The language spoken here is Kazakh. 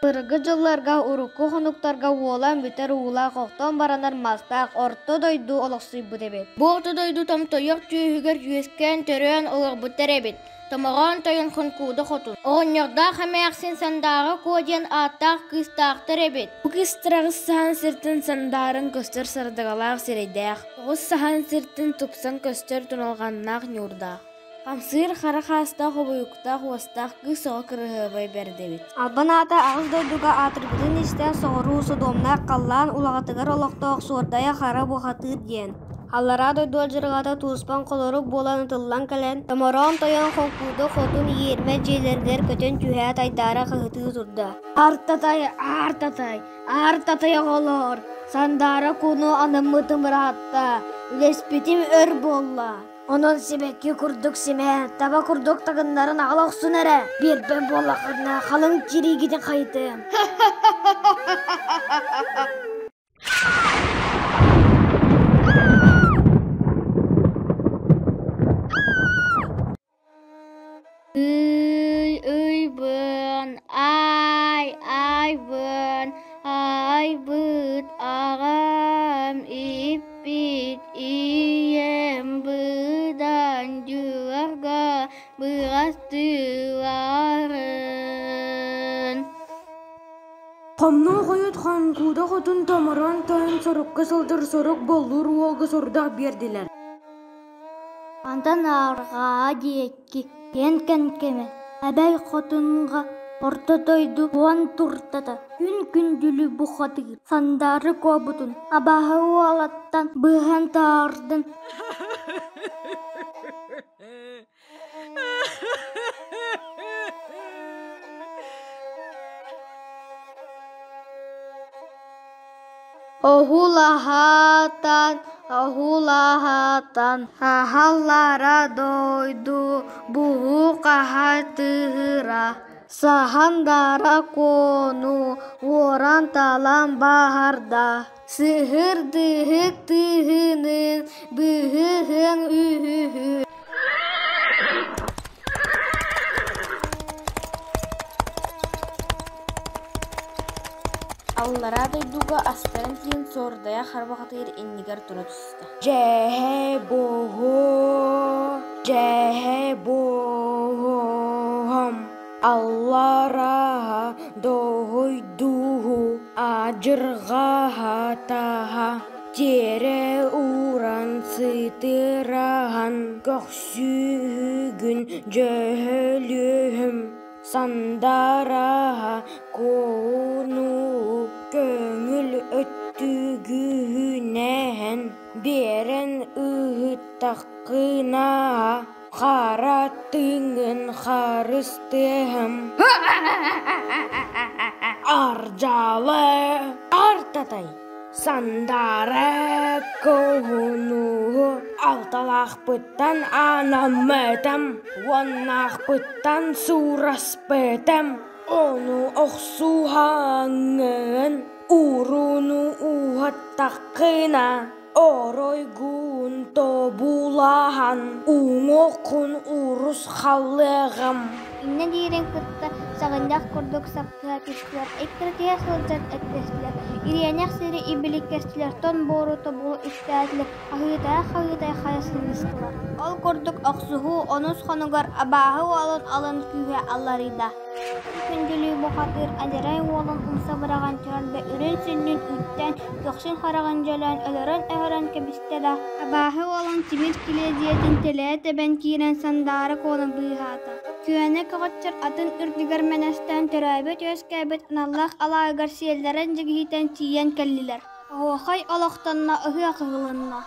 Ыргы жылларга урукку хонуктарга уолан бүтер уула қоқтон баранар мастақ орто дойду олықсыйбыт эбит. Бу орто дойду томтойок түйүгер юескен төрөн олорбут теребит. Томогон тойын хонкууда хотун. Оғыньорда хамеяксин сандары коден аттақ кыстақтыр эбит. Бу кыстырағыз сахан сиртин сандарын көстер сардыгалақ сирейдәқ. Оғыз сахан сиртин тупсан көстер туналғаннақ нюрдақ. Хамсыр хара хаста хобуюкта хуастах кысоо кырыгыбай бердебит. Албаната агыз дойдуга атырбытын истен соору содомна каллан улагатыгар олоктоок суордая хара бухатыр диен. Аллара дойдуал жыргата тууспан колору болан тыллан кален, томорон тоян хонкуду хотун 20 жейлергер көтөн түйәт айдара кыгыты турда. Артатай олор. Сандара куну анымытым рахатта. Үлеспетим өр болла. Онон себекки курдук семе, таба курдук тагындарын алақсын әрі. Бербен болақырна қалың керегеден қайтым. Бын, ай бын, ай бұд ағам иппит ием бұдан жүларға бұғастыларын. Қамның қойыт ханкуда қотын тамаран тайын сорыққа сылдыр сорық болыр олғы сордақ берділер. Антан арға дейекки кенкенкеме. Әбәй қотынға орта дойду уан туртата. Күн-күндүлі бұқатығыр. Сандары көбутын. Абағы уалаттан бұған таардың. Ohulahatan, hahallara doydu, buhu qahatыra. Sahandara konu, oran talan baharda. Sihir dıhık dıhının, bühühün ühühü. Аллара дойдуга астарын тиен сордая харбахатыр иннигер тура түстө. Жэхэ бохом Аллара дойдугу ажырга таха тере уран сытыраган көксүгүн жөлүм сандара кону көңүл өттүгүнен берен ыһыттаккына каратыңын харыстым аржалы артатай сандара кону алталакпыттан анаммытым оннакпыттан сураспытым onu oksuhangın urunu uhattaqına oroygun tobulahan uŋokun urus xallığım. İnne diren kıtta sağındak kurduk saptığa kestiler. Ekkerkeye sılcan ettestiler. İriyanak siri ibilik kestiler. Ton boru tobulu istediler. Ahıytaya xayasını istiler. Ol kurduk oksuhu onus xonugar abahı alın kühe allarida. Kündülü buxatır aderay olun umsa bırağan törbe ürün sünnün ütten göksin xarağan jalan ölörün öğren kebistela. Abahı olun timir kilediyetin teleye teben kiren sandarı konu bıhata. Kühene kağıtçır atın ürdüger menesten töröbet özkebet anallah alaygar siyellerin jigihiten tiyen kelliler. Oğay olaqtanna ıhı akılınna.